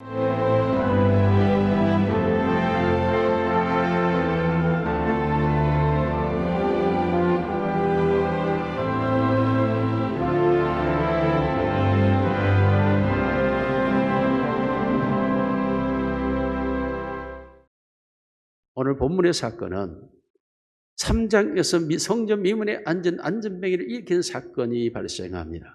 오늘 본문의 사건은 3장에서 성전 미문에 앉은 안전뱅이를 일으키는 사건이 발생합니다.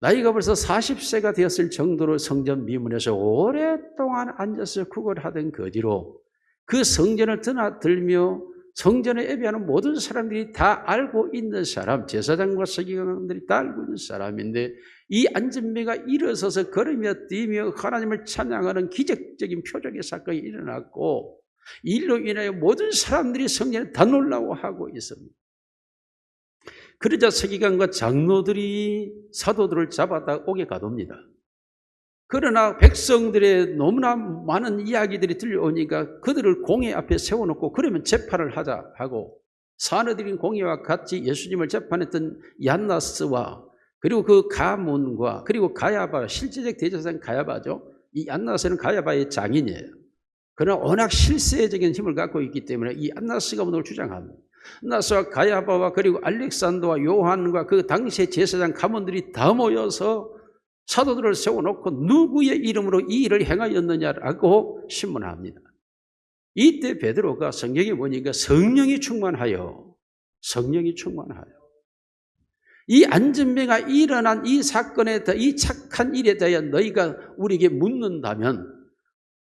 나이가 벌써 40세가 되었을 정도로 성전 미문에서 오랫동안 앉아서 구걸하던 거지로 그 성전을 드나들며 성전에 예배하는 모든 사람들이 다 알고 있는 사람, 제사장과 서기관들이 다 알고 있는 사람인데, 이 안전뱅이가 일어서서 걸으며 뛰며 하나님을 찬양하는 기적적인 표적의 사건이 일어났고, 이로 인하여 모든 사람들이 성전에 다 놀라워하고 있습니다. 그러자 서기관과 장로들이 사도들을 잡아다 옥에 가둡니다. 그러나 백성들의 너무나 많은 이야기들이 들려오니까 그들을 공회 앞에 세워놓고 그러면 재판을 하자 하고, 사내들인 공회와 같이 예수님을 재판했던 얀나스와 그리고 그 가문과 그리고 가야바, 실제적 대제사장 가야바죠. 이 얀나스는 가야바의 장인이에요. 그러나 워낙 실세적인 힘을 갖고 있기 때문에 이 얀나스가 모든 걸 주장합니다. 얀나스와 가야바와 그리고 알렉산더와 요한과 그 당시의 제사장 가문들이 다 모여서 사도들을 세워놓고 누구의 이름으로 이 일을 행하였느냐라고 신문합니다. 이때 베드로가 성경에 보니까 성령이 충만하여 이 안전뱅이가 일어난 이 사건에 대해, 이 착한 일에 대해 너희가 우리에게 묻는다면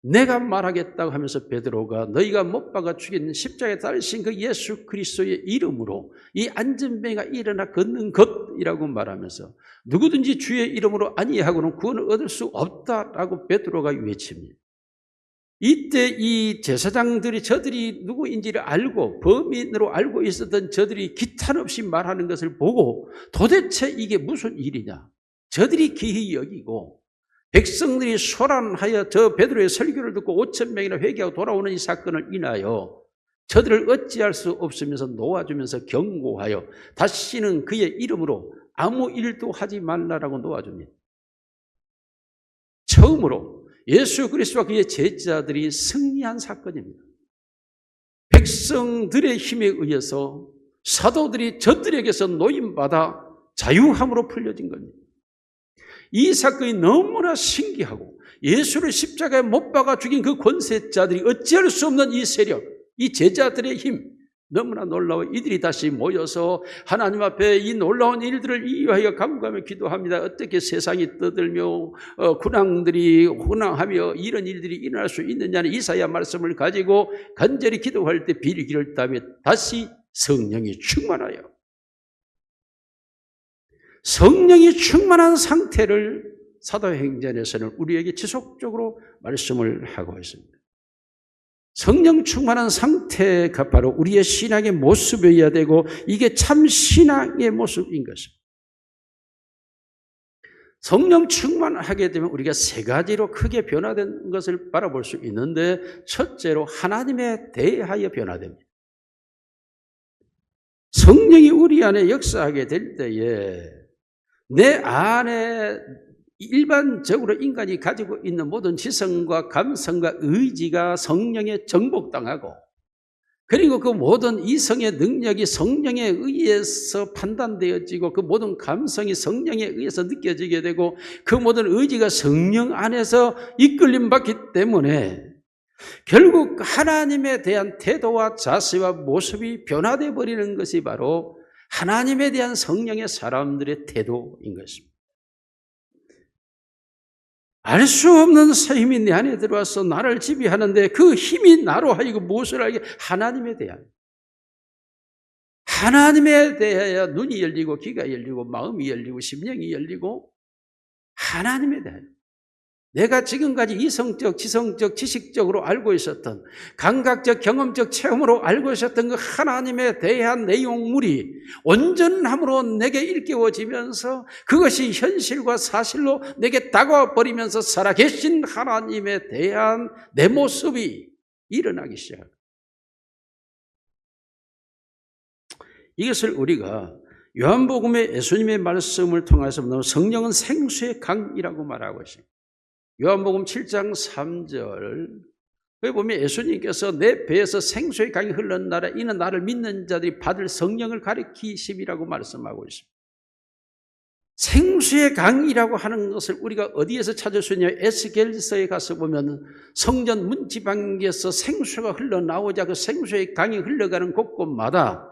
내가 말하겠다고 하면서 베드로가 너희가 못 박아 죽인 십자가에 달리신 그 예수 그리스도의 이름으로 이 안전뱅이가 일어나 걷는 것이라고 말하면서 누구든지 주의 이름으로 아니하고는 구원을 얻을 수 없다라고 베드로가 외칩니다. 이때 이 제사장들이 저들이 누구인지를 알고 범인으로 알고 있었던 저들이 기탄 없이 말하는 것을 보고 도대체 이게 무슨 일이냐, 저들이 기이 여기고 백성들이 소란하여 저 베드로의 설교를 듣고 5,000명이나 회개하고 돌아오는 이 사건을 인하여 저들을 어찌할 수 없으면서 놓아주면서 경고하여 다시는 그의 이름으로 아무 일도 하지 말라라고 놓아줍니다. 처음으로 예수 그리스도와 그의 제자들이 승리한 사건입니다. 백성들의 힘에 의해서 사도들이 저들에게서 노임받아 자유함으로 풀려진 겁니다. 이 사건이 너무나 신기하고 예수를 십자가에 못 박아 죽인 그 권세자들이 어찌할 수 없는 이 세력, 이 제자들의 힘, 너무나 놀라워 이들이 다시 모여서 하나님 앞에 이 놀라운 일들을 이유하여 간구하며 기도합니다. 어떻게 세상이 떠들며 군왕들이 혼왕하며 이런 일들이 일어날 수 있느냐는 이사야 말씀을 가지고 간절히 기도할 때 빌기를 따며 다시 성령이 충만하여, 성령이 충만한 상태를 사도행전에서는 우리에게 지속적으로 말씀을 하고 있습니다. 성령 충만한 상태가 바로 우리의 신앙의 모습이어야 되고 이게 참 신앙의 모습인 것입니다. 성령 충만하게 되면 우리가 세 가지로 크게 변화된 것을 바라볼 수 있는데, 첫째로 하나님에 대하여 변화됩니다. 성령이 우리 안에 역사하게 될 때에 내 안에 일반적으로 인간이 가지고 있는 모든 지성과 감성과 의지가 성령에 정복당하고, 그리고 그 모든 이성의 능력이 성령에 의해서 판단되어지고 그 모든 감성이 성령에 의해서 느껴지게 되고 그 모든 의지가 성령 안에서 이끌림받기 때문에 결국 하나님에 대한 태도와 자세와 모습이 변화되어 버리는 것이 바로 하나님에 대한 성령의 사람들의 태도인 것입니다. 알 수 없는 새 힘이 내 안에 들어와서 나를 지배하는데 그 힘이 나로 하여금 무엇을 알게? 하나님에 대하여 눈이 열리고 귀가 열리고 마음이 열리고 심령이 열리고 하나님에 대하여 내가 지금까지 이성적, 지성적, 지식적으로 알고 있었던 감각적, 경험적 체험으로 알고 있었던 그 하나님에 대한 내용물이 온전함으로 내게 일깨워지면서 그것이 현실과 사실로 내게 다가와 버리면서 살아계신 하나님에 대한 내 모습이 일어나기 시작합니다. 이것을 우리가 요한복음의 예수님의 말씀을 통해서 성령은 생수의 강이라고 말하고 있습니다. 요한복음 7장 3절 거기 보면 예수님께서 내 배에서 생수의 강이 흘러나라 이는 나를 믿는 자들이 받을 성령을 가리키심이라고 말씀하고 있습니다. 생수의 강이라고 하는 것을 우리가 어디에서 찾을 수 있냐? 에스겔서에 가서 보면 성전 문지방에서 생수가 흘러나오자 그 생수의 강이 흘러가는 곳곳마다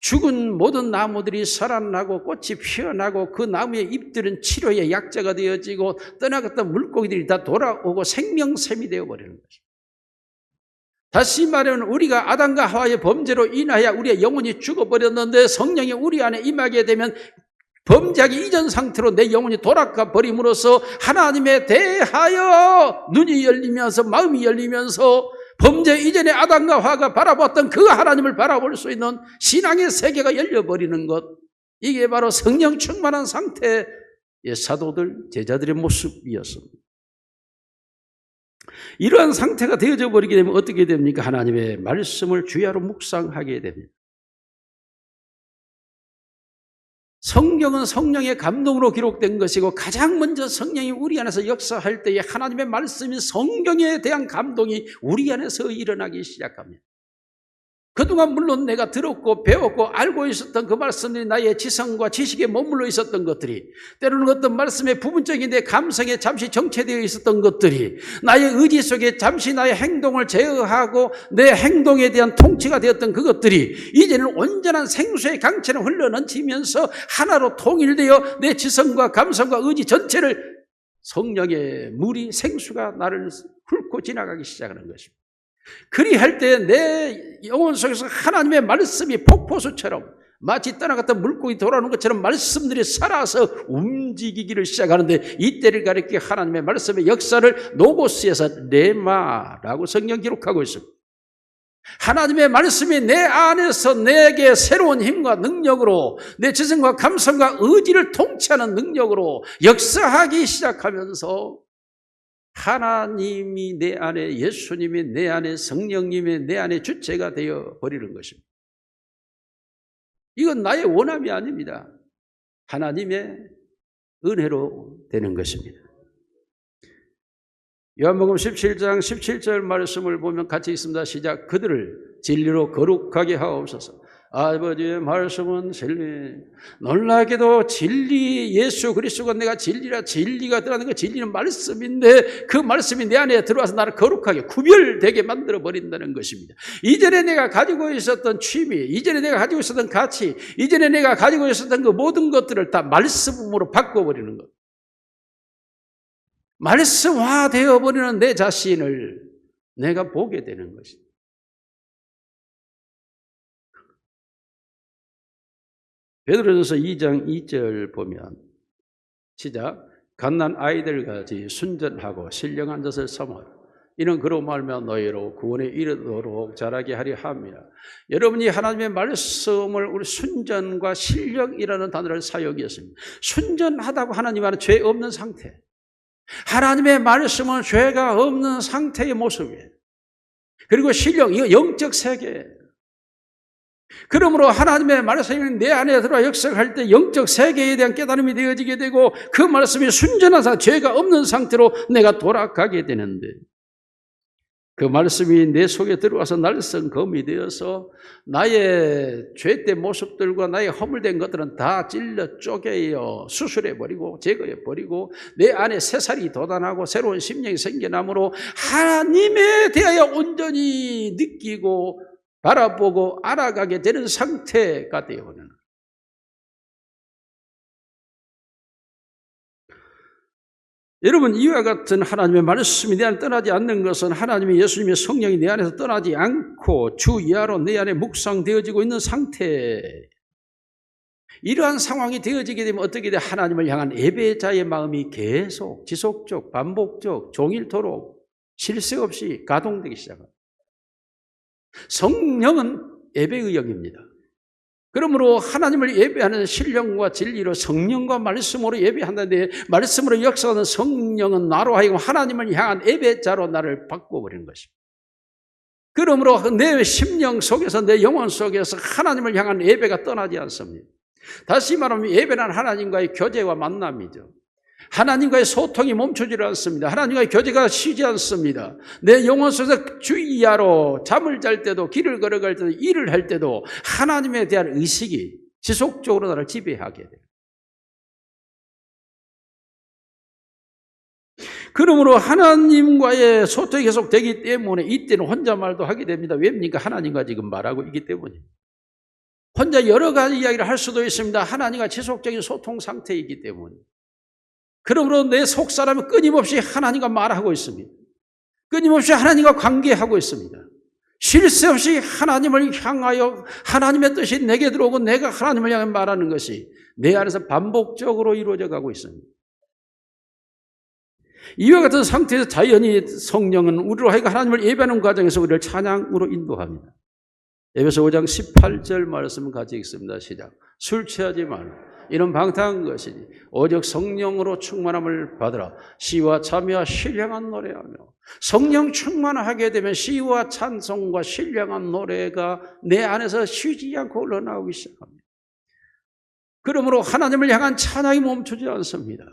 죽은 모든 나무들이 살아나고 꽃이 피어나고 그 나무의 잎들은 치료의 약자가 되어지고 떠나갔던 물고기들이 다 돌아오고 생명샘이 되어버리는 것입니다. 다시 말하면 우리가 아담과 하와의 범죄로 인하여 우리의 영혼이 죽어버렸는데 성령이 우리 안에 임하게 되면 범죄하기 이전 상태로 내 영혼이 돌아가 버림으로써 하나님에 대하여 눈이 열리면서 마음이 열리면서 범죄 이전에 아담과 하와가 바라봤던 그 하나님을 바라볼 수 있는 신앙의 세계가 열려버리는 것, 이게 바로 성령 충만한 상태의 사도들, 제자들의 모습이었습니다. 이러한 상태가 되어져 버리게 되면 어떻게 됩니까? 하나님의 말씀을 주야로 묵상하게 됩니다. 성경은 성령의 감동으로 기록된 것이고 가장 먼저 성령이 우리 안에서 역사할 때에 하나님의 말씀이 성경에 대한 감동이 우리 안에서 일어나기 시작합니다. 그동안 물론 내가 들었고 배웠고 알고 있었던 그 말씀들이 나의 지성과 지식에 머물러 있었던 것들이, 때로는 어떤 말씀의 부분적인 내 감성에 잠시 정체되어 있었던 것들이 나의 의지 속에 잠시 나의 행동을 제어하고 내 행동에 대한 통치가 되었던 그것들이 이제는 온전한 생수의 강처럼 흘러넘치면서 하나로 통일되어 내 지성과 감성과 의지 전체를 성령의 물이 생수가 나를 훑고 지나가기 시작하는 것입니다. 그리할 때 내 영혼 속에서 하나님의 말씀이 폭포수처럼 마치 떠나갔던 물고기 돌아오는 것처럼 말씀들이 살아서 움직이기를 시작하는데, 이때를 가리켜 하나님의 말씀의 역사를 노고스에서 레마라고 성경 기록하고 있습니다. 하나님의 말씀이 내 안에서 내게 새로운 힘과 능력으로 내 지성과 감성과 의지를 통치하는 능력으로 역사하기 시작하면서 하나님이 내 안에, 예수님이 내 안에, 성령님이 내 안에 주체가 되어 버리는 것입니다. 이건 나의 원함이 아닙니다. 하나님의 은혜로 되는 것입니다. 요한복음 17장 17절 말씀을 보면 같이 있습니다. 시작. 그들을 진리로 거룩하게 하옵소서. 아버지의 말씀은 진리. 놀라게도 진리, 예수 그리스도가 내가 진리라, 진리가 들어가는 그 진리는 말씀인데 그 말씀이 내 안에 들어와서 나를 거룩하게 구별되게 만들어 버린다는 것입니다. 이전에 내가 가지고 있었던 취미, 이전에 내가 가지고 있었던 가치, 이전에 내가 가지고 있었던 그 모든 것들을 다 말씀으로 바꿔버리는 것. 말씀화되어 버리는 내 자신을 내가 보게 되는 것입니다. 베드로전서 2장 2절 보면 시작. 갓난 아이들같이 순전하고 신령한 것을 삼아 이는 그로 말미암아 너희로 구원에 이르도록 자라게 하려 함이라. 여러분이 하나님의 말씀을 우리 순전과 신령이라는 단어를 사용했습니다. 순전하다고 하나님 안에 죄 없는 상태, 하나님의 말씀은 죄가 없는 상태의 모습이에요. 그리고 신령, 이거 영적 세계예요. 그러므로 하나님의 말씀이 내 안에 들어와 역사할 때 영적 세계에 대한 깨달음이 되어지게 되고 그 말씀이 순전한 상태, 죄가 없는 상태로 내가 돌아가게 되는데, 그 말씀이 내 속에 들어와서 날선 검이 되어서 나의 죄된 모습들과 나의 허물된 것들은 다 찔러 쪼개어 수술해버리고 제거해버리고 내 안에 새살이 돋아나고 새로운 심령이 생겨나므로 하나님에 대하여 온전히 느끼고 바라보고 알아가게 되는 상태가 되어버리는. 여러분, 이와 같은 하나님의 말씀이 내 안에 떠나지 않는 것은 하나님의 예수님의 성령이 내 안에서 떠나지 않고 주 이하로 내 안에 묵상되어지고 있는 상태. 이러한 상황이 되어지게 되면 어떻게 돼? 하나님을 향한 예배자의 마음이 계속 지속적, 반복적, 종일토록 쉴 새 없이 가동되기 시작합니다. 성령은 예배의 영입니다. 그러므로 하나님을 예배하는 신령과 진리로 성령과 말씀으로 예배한다는데, 말씀으로 역사하는 성령은 나로 하여금 하나님을 향한 예배자로 나를 바꿔버리는 것입니다. 그러므로 내 심령 속에서, 내 영혼 속에서 하나님을 향한 예배가 떠나지 않습니다. 다시 말하면 예배는 하나님과의 교제와 만남이죠. 하나님과의 소통이 멈추지 않습니다. 하나님과의 교제가 쉬지 않습니다. 내 영혼 속에서 주의하러 잠을 잘 때도, 길을 걸어갈 때도, 일을 할 때도 하나님에 대한 의식이 지속적으로 나를 지배하게 돼요. 그러므로 하나님과의 소통이 계속되기 때문에 이때는 혼잣말도 하게 됩니다. 왜입니까? 하나님과 지금 말하고 있기 때문에. 혼자 여러 가지 이야기를 할 수도 있습니다. 하나님과 지속적인 소통 상태이기 때문에. 그러므로 내 속사람은 끊임없이 하나님과 말하고 있습니다. 끊임없이 하나님과 관계하고 있습니다. 쉴 새 없이 하나님을 향하여 하나님의 뜻이 내게 들어오고 내가 하나님을 향해 말하는 것이 내 안에서 반복적으로 이루어져 가고 있습니다. 이와 같은 상태에서 자연히 성령은 우리로 하여금 하나님을 예배하는 과정에서 우리를 찬양으로 인도합니다. 에베소 5장 18절 말씀을 같이 읽습니다. 시작. 술 취하지 말라. 이는 방탕한 것이니 오직 성령으로 충만함을 받으라. 시와 참여와 신령한 노래하며. 성령 충만하게 되면 시와 찬송과 신령한 노래가 내 안에서 쉬지 않고 흘러나오기 시작합니다. 그러므로 하나님을 향한 찬양이 멈추지 않습니다.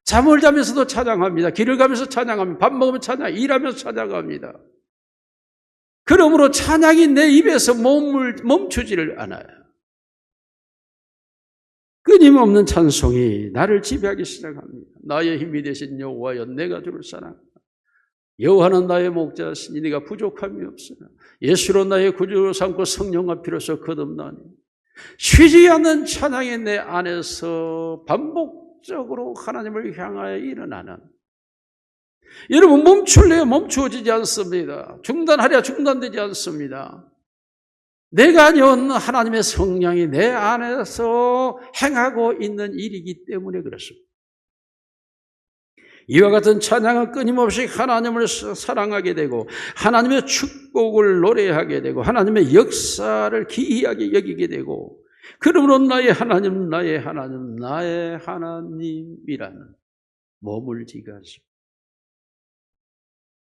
잠을 자면서도 찬양합니다. 길을 가면서 찬양합니다. 밥 먹으면 찬양, 일하면서 찬양합니다. 그러므로 찬양이 내 입에서 멈추지를 않아요. 끊임없는 찬송이 나를 지배하기 시작합니다. 나의 힘이 되신 여호와여, 내가 주를 사랑한다. 여호와는 나의 목자시니 네가 부족함이 없으나 예수로 나의 구주를 삼고 성령과 피로써 거듭나니. 쉬지 않는 찬양이 내 안에서 반복적으로 하나님을 향하여 일어나는. 여러분, 멈출래야 멈추어지지 않습니다. 중단하랴 중단되지 않습니다. 내가 아니온 하나님의 성령이 내 안에서 행하고 있는 일이기 때문에 그렇습니다. 이와 같은 찬양은 끊임없이 하나님을 사랑하게 되고 하나님의 축복을 노래하게 되고 하나님의 역사를 기이하게 여기게 되고, 그러므로 나의 하나님, 나의 하나님, 나의 하나님이라는 머물지가 않습니다.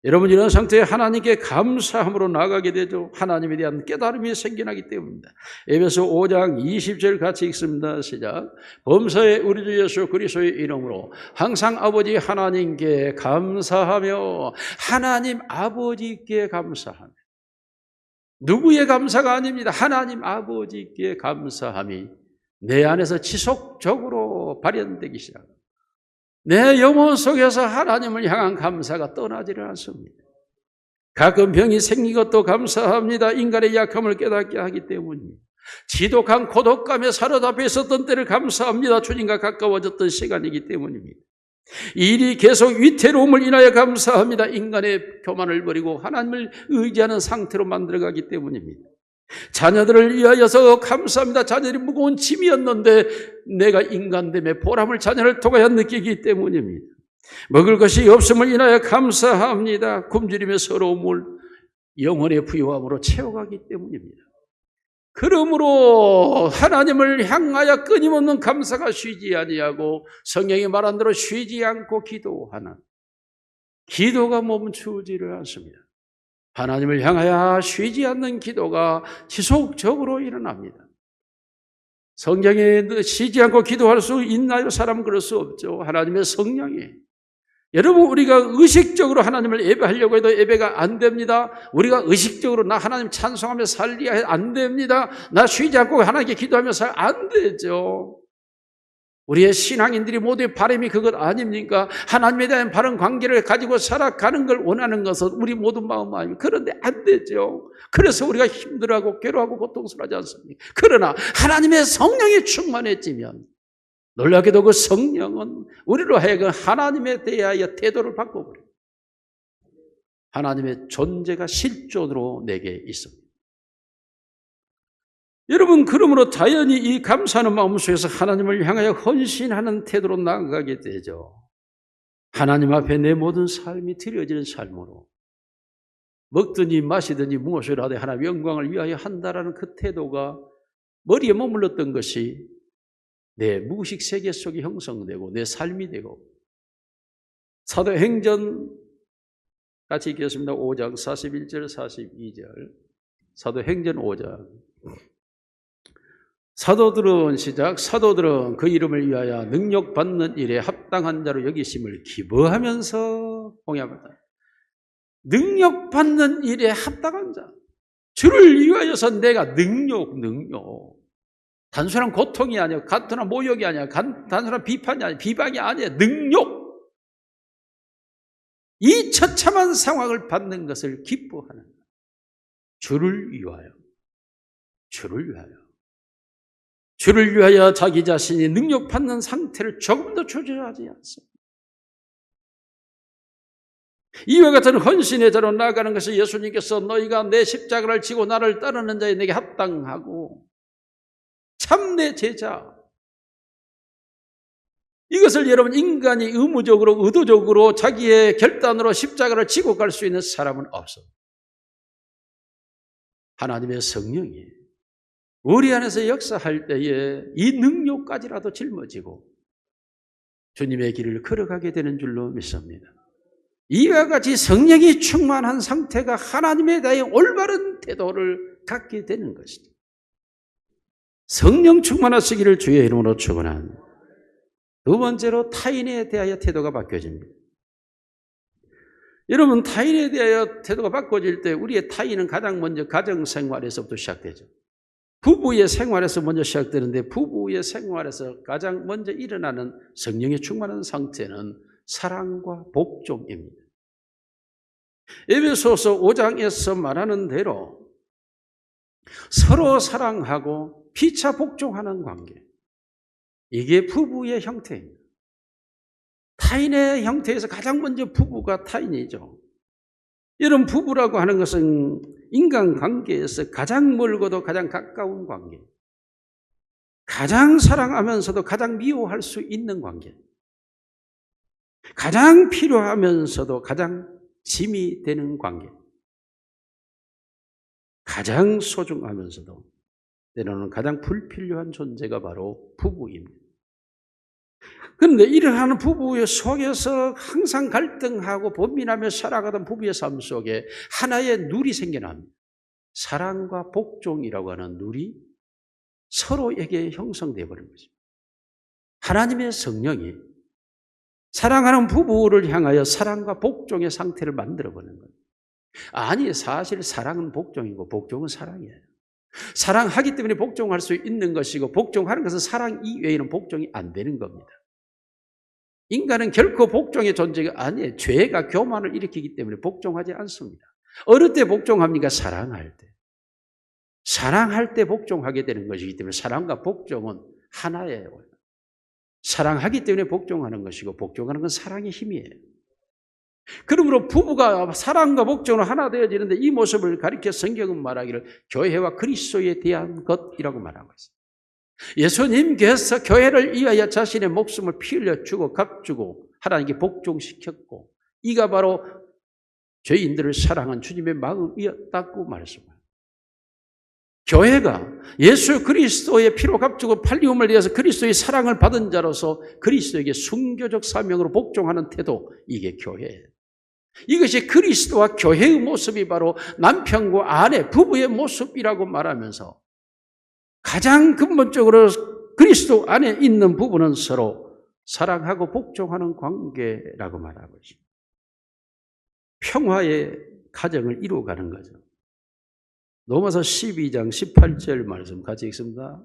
여러분, 이런 상태에 하나님께 감사함으로 나아가게 되죠. 하나님에 대한 깨달음이 생겨나기 때문입니다. 에베소 5장 20절 같이 읽습니다. 시작. 범사에 우리 주 예수 그리스도의 이름으로 항상 아버지 하나님께 감사하며. 하나님 아버지께 감사하며. 누구의 감사가 아닙니다. 하나님 아버지께 감사함이 내 안에서 지속적으로 발현되기 시작합니다. 내 영혼 속에서 하나님을 향한 감사가 떠나지를 않습니다. 가끔 병이 생긴 것도 감사합니다. 인간의 약함을 깨닫게 하기 때문입니다. 지독한 고독감에 사로잡혀 있었던 때를 감사합니다. 주님과 가까워졌던 시간이기 때문입니다. 일이 계속 위태로움을 인하여 감사합니다. 인간의 교만을 버리고 하나님을 의지하는 상태로 만들어가기 때문입니다. 자녀들을 위하여서 감사합니다. 자녀들이 무거운 짐이었는데 내가 인간됨의 보람을 자녀를 통하여 느끼기 때문입니다. 먹을 것이 없음을 인하여 감사합니다. 굶주림의 서러움을 영혼의 부유함으로 채워가기 때문입니다. 그러므로 하나님을 향하여 끊임없는 감사가 쉬지 아니하고 성령이 말한 대로 쉬지 않고 기도하는, 기도가 멈추지를 않습니다. 하나님을 향하여 쉬지 않는 기도가 지속적으로 일어납니다. 성경에 쉬지 않고 기도할 수 있나요? 사람은 그럴 수 없죠. 하나님의 성령이. 여러분, 우리가 의식적으로 하나님을 예배하려고 해도 예배가 안 됩니다. 우리가 의식적으로 나 하나님 찬송하며 살리야 안 됩니다. 나 쉬지 않고 하나님께 기도하며 살 안 되죠. 우리의 신앙인들이 모두의 바람이 그것 아닙니까? 하나님에 대한 바른 관계를 가지고 살아가는 걸 원하는 것은 우리 모두 마음 아닙니까? 그런데 안 되죠. 그래서 우리가 힘들어하고 괴로워하고 고통스러워하지 않습니까? 그러나 하나님의 성령이 충만해지면 놀랍게도 그 성령은 우리로 하여금 하나님에 대하여 태도를 바꿔버려요. 하나님의 존재가 실존으로 내게 있습니다. 여러분, 그러므로 자연히 이 감사하는 마음 속에서 하나님을 향하여 헌신하는 태도로 나아가게 되죠. 하나님 앞에 내 모든 삶이 드려지는 삶으로 먹든지 마시든지 무엇을 하되 하나님의 영광을 위하여 한다라는 그 태도가 머리에 머물렀던 것이 내 무의식 세계 속에 형성되고 내 삶이 되고, 사도행전 같이 읽겠습니다. 5장 41절 42절. 사도행전 5장 사도들은 그 이름을 위하여 능력받는 일에 합당한 자로 여기심을 기뻐하면서 공양하다. 능력받는 일에 합당한 자. 주를 위하여서 내가 능력. 단순한 고통이 아니야. 단순한 모욕이 아니야. 단순한 비판이 아니야. 비방이 아니야. 능력. 이 처참한 상황을 받는 것을 기뻐하는 거야. 주를 위하여. 주를 위하여 자기 자신이 능력받는 상태를 조금도 주저하지 않습니다. 이와 같은 헌신의 자로 나아가는 것이 예수님께서 너희가 내 십자가를 지고 나를 따르는 자에 내게 합당하고 참 내 제자. 이것을 여러분 인간이 의무적으로 의도적으로 자기의 결단으로 십자가를 지고 갈 수 있는 사람은 없습니다. 하나님의 성령이 우리 안에서 역사할 때에 이 능력까지라도 짊어지고 주님의 길을 걸어가게 되는 줄로 믿습니다. 이와 같이 성령이 충만한 상태가 하나님에 대해 올바른 태도를 갖게 되는 것이죠. 성령 충만하시기를 주의 이름으로 축원합니다. 두 번째로 타인에 대하여 태도가 바뀌어집니다. 여러분, 타인에 대하여 태도가 바꿔질 때 우리의 타인은 가장 먼저 가정생활에서부터 시작되죠. 부부의 생활에서 먼저 시작되는데 부부의 생활에서 가장 먼저 일어나는 성령이 충만한 상태는 사랑과 복종입니다. 에베소서 5장에서 말하는 대로 서로 사랑하고 피차 복종하는 관계. 이게 부부의 형태입니다. 타인의 형태에서 가장 먼저 부부가 타인이죠. 이런 부부라고 하는 것은 인간관계에서 가장 멀고도 가장 가까운 관계, 가장 사랑하면서도 가장 미워할 수 있는 관계, 가장 필요하면서도 가장 짐이 되는 관계, 가장 소중하면서도 때로는 가장 불필요한 존재가 바로 부부입니다. 그런데 이러한 부부의 속에서 항상 갈등하고 범민하며 살아가던 부부의 삶 속에 하나의 룰이 생겨납니다. 사랑과 복종이라고 하는 룰이 서로에게 형성되어 버린 것입니다. 하나님의 성령이 사랑하는 부부를 향하여 사랑과 복종의 상태를 만들어버리는 거예요. 아니, 사실 사랑은 복종이고 복종은 사랑이에요. 사랑하기 때문에 복종할 수 있는 것이고 복종하는 것은 사랑 이외에는 복종이 안 되는 겁니다. 인간은 결코 복종의 존재가 아니에요. 죄가 교만을 일으키기 때문에 복종하지 않습니다. 어느 때 복종합니까? 사랑할 때. 사랑할 때 복종하게 되는 것이기 때문에 사랑과 복종은 하나예요. 사랑하기 때문에 복종하는 것이고 복종하는 건 사랑의 힘이에요. 그러므로 부부가 사랑과 복종으로 하나 되어지는데 이 모습을 가리켜 성경은 말하기를 교회와 그리스도에 대한 것이라고 말하고 있습니다. 예수님께서 교회를 위하여 자신의 목숨을 피 흘려 주고 값주고 하나님께 복종시켰고 이가 바로 죄인들을 사랑한 주님의 마음이었다고 말했습니다. 교회가 예수 그리스도의 피로 값주고 팔리움을 위해서 그리스도의 사랑을 받은 자로서 그리스도에게 순교적 사명으로 복종하는 태도, 이게 교회예요. 이것이 그리스도와 교회의 모습이 바로 남편과 아내, 부부의 모습이라고 말하면서 가장 근본적으로 그리스도 안에 있는 부부는 서로 사랑하고 복종하는 관계라고 말하고 있습니다. 평화의 가정을 이루어가는 거죠. 로마서 12장 18절 말씀 같이 읽습니다.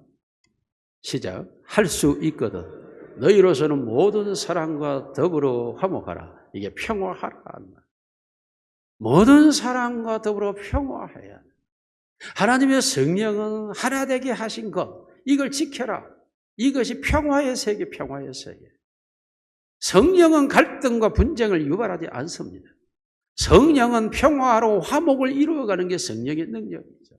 시작. 할 수 있거든 너희로서는 모든 사랑과 더불어 화목하라. 이게 평화하라. 모든 사랑과 더불어 평화해야 돼. 하나님의 성령은 하나 되게 하신 것, 이걸 지켜라. 이것이 평화의 세계, 평화의 세계. 성령은 갈등과 분쟁을 유발하지 않습니다. 성령은 평화로 화목을 이루어가는 게 성령의 능력이죠.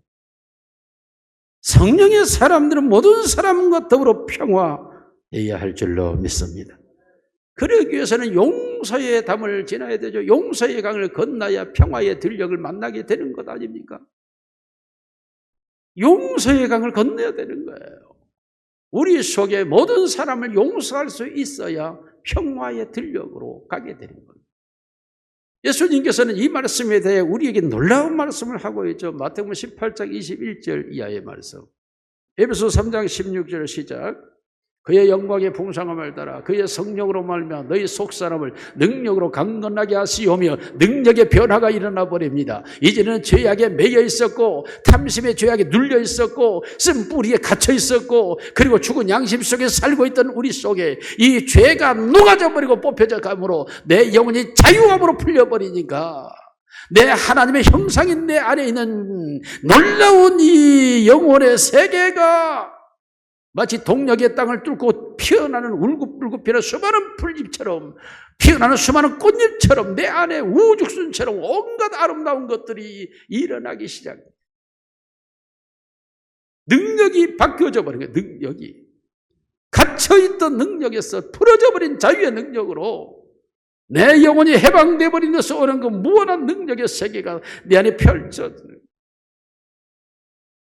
성령의 사람들은 모든 사람과 더불어 평화해야 할 줄로 믿습니다. 그러기 위해서는 용서의 담을 지나야 되죠. 용서의 강을 건너야 평화의 들녘을 만나게 되는 것 아닙니까? 용서의 강을 건너야 되는 거예요. 우리 속에 모든 사람을 용서할 수 있어야 평화의 들녘으로 가게 되는 겁니다. 예수님께서는 이 말씀에 대해 우리에게 놀라운 말씀을 하고 있죠. 마태복음 18장 21절 이하의 말씀. 에베소 3장 16절 시작. 그의 영광의 풍성함을 따라 그의 성령으로 말미암아 너희 속사람을 능력으로 강건하게 하시오며 능력의 변화가 일어나 버립니다. 이제는 죄악에 매여 있었고 탐심의 죄악에 눌려 있었고 쓴뿌리에 갇혀 있었고 그리고 죽은 양심 속에 살고 있던 우리 속에 이 죄가 녹아져 버리고 뽑혀져 가므로 내 영혼이 자유함으로 풀려버리니까 내 하나님의 형상인 내 안에 있는 놀라운 이 영혼의 세계가 마치 동력의 땅을 뚫고 피어나는 울긋불긋 피어나는 수많은 풀잎처럼 피어나는 수많은 꽃잎처럼 내 안에 우죽순처럼 온갖 아름다운 것들이 일어나기 시작합니다. 능력이 바뀌어져 버린 거예요. 능력이 갇혀있던 능력에서 풀어져 버린 자유의 능력으로 내 영혼이 해방돼 버린 데서 오는 그 무한한 능력의 세계가 내 안에 펼쳐져요.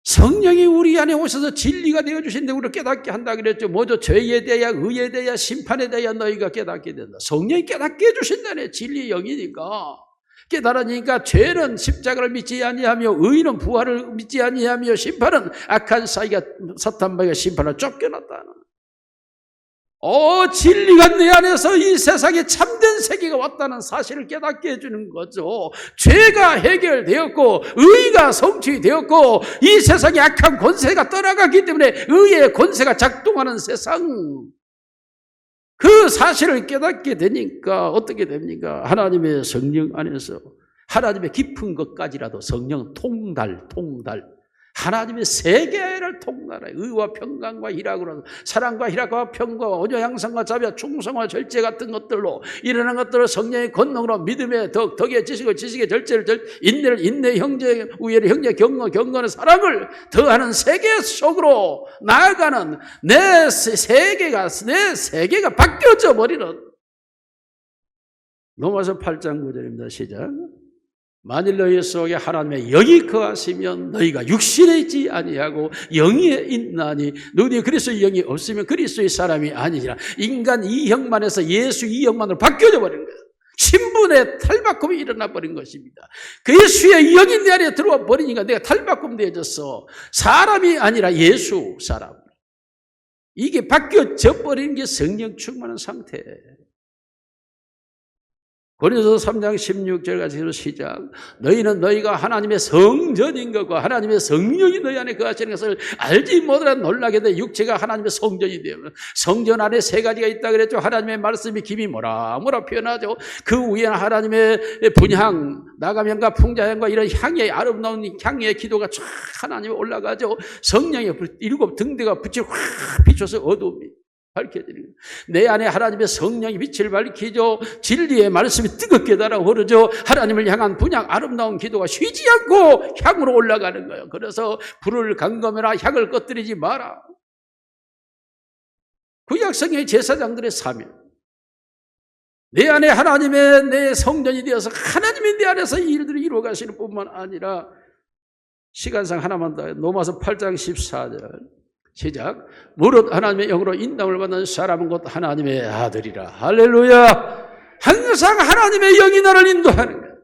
성령이 우리 안에 오셔서 진리가 되어주신데 우리를 깨닫게 한다 그랬죠. 먼저 죄에 대하여 의에 대하여 심판에 대하여 너희가 깨닫게 된다. 성령이 깨닫게 해주신다네. 진리의 영이니까. 깨달으니까 죄는 십자가를 믿지 아니하며 의는 부활을 믿지 아니하며 심판은 악한 사이가 사탄마귀가 심판을 쫓겨났다는. 진리가 내 안에서 이 세상에 참된 세계가 왔다는 사실을 깨닫게 해주는 거죠. 죄가 해결되었고 의가 성취되었고 이 세상에 악한 권세가 떠나갔기 때문에 의의 권세가 작동하는 세상, 그 사실을 깨닫게 되니까 어떻게 됩니까? 하나님의 성령 안에서 하나님의 깊은 것까지라도 성령 통달 하나님의 세계를 통달해 의와 평강과 희락으로 사랑과 희락과 평강과 온유와 양상과 자비와 충성과 절제 같은 것들로 일어난 것들을 성령의 권능으로 믿음의 덕의 지식의 절제를 인내를 인내 형제 우애를 형제 경건의 사랑을 더하는 세계 속으로 나아가는 내 세계가 바뀌어져 버리는. 로마서 8장 9절입니다. 시작. 만일 너희 속에 하나님의 영이 거하시면 너희가 육신에 있지 아니하고 영에 있나니 너희 그리스도의 영이 없으면 그리스도의 사람이 아니니라. 인간 이형만에서 예수 이형만으로 바뀌어져 버린 거예요. 신분의 탈바꿈이 일어나 버린 것입니다. 그 예수의 영이 내 안에 들어와 버리니까 내가 탈바꿈되어졌어. 사람이 아니라 예수 사람. 이게 바뀌어져 버리는 게 성령 충만한 상태예요. 고린도서 3장 16절 같이 시작. 너희는 너희가 하나님의 성전인 것과 하나님의 성령이 너희 안에 거하시는 것을 알지 못하라. 놀라게 돼. 육체가 하나님의 성전이 되면 성전 안에 세 가지가 있다 그랬죠. 하나님의 말씀이 김이 뭐라 표현하죠. 그 위에는 하나님의 분향, 나가면과 풍자향과 이런 향의 아름다운 향의 기도가 쫙 하나님에 올라가죠. 성령의 일곱 등대가 빛을 확 비춰서 어두움이 밝혀지는 거예요. 내 안에 하나님의 성령이 빛을 밝히죠. 진리의 말씀이 뜨겁게 달아오르죠. 하나님을 향한 분향 아름다운 기도가 쉬지 않고 향으로 올라가는 거예요. 그래서 불을 감금해라. 향을 꺼뜨리지 마라. 구약 성경의 제사장들의 사명. 내 안에 하나님의 내 성전이 되어서 하나님이 내 안에서 이 일들을 이루어 가시는 뿐만 아니라 시간상 하나만 더 로마서 8장 14절 시작. 무릇 하나님의 영으로 인도함을 받는 사람은 곧 하나님의 아들이라. 할렐루야. 항상 하나님의 영이 나를 인도하는 거예요.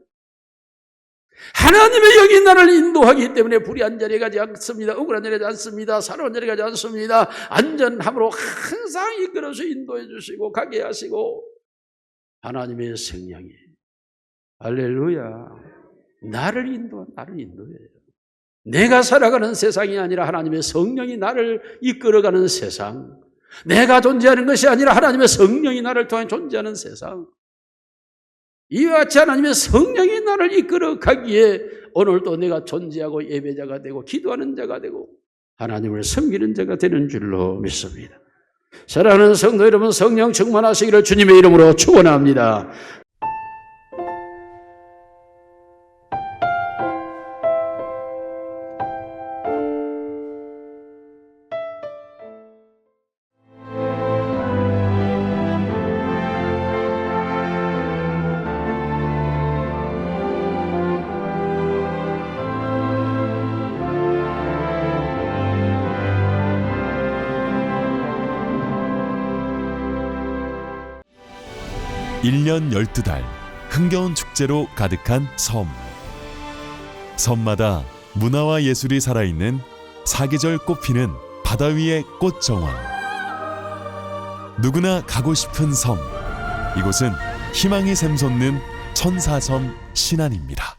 하나님의 영이 나를 인도하기 때문에 불의한 자리에 가지 않습니다. 억울한 자리에 가지 않습니다. 사로운 자리에 가지 않습니다. 안전함으로 항상 이끌어서 인도해 주시고 가게 하시고 하나님의 성령이 할렐루야. 나를 인도해요. 내가 살아가는 세상이 아니라 하나님의 성령이 나를 이끌어가는 세상. 내가 존재하는 것이 아니라 하나님의 성령이 나를 통해 존재하는 세상. 이와 같이 하나님의 성령이 나를 이끌어가기에 오늘도 내가 존재하고 예배자가 되고 기도하는 자가 되고 하나님을 섬기는 자가 되는 줄로 믿습니다. 사랑하는 성도 여러분, 성령 충만하시기를 주님의 이름으로 축원합니다. 일 년 12달 흥겨운 축제로 가득한 섬. 섬마다 문화와 예술이 살아있는 사계절 꽃피는 바다 위의 꽃 정원. 누구나 가고 싶은 섬. 이곳은 희망이 샘솟는 천사섬 신안입니다.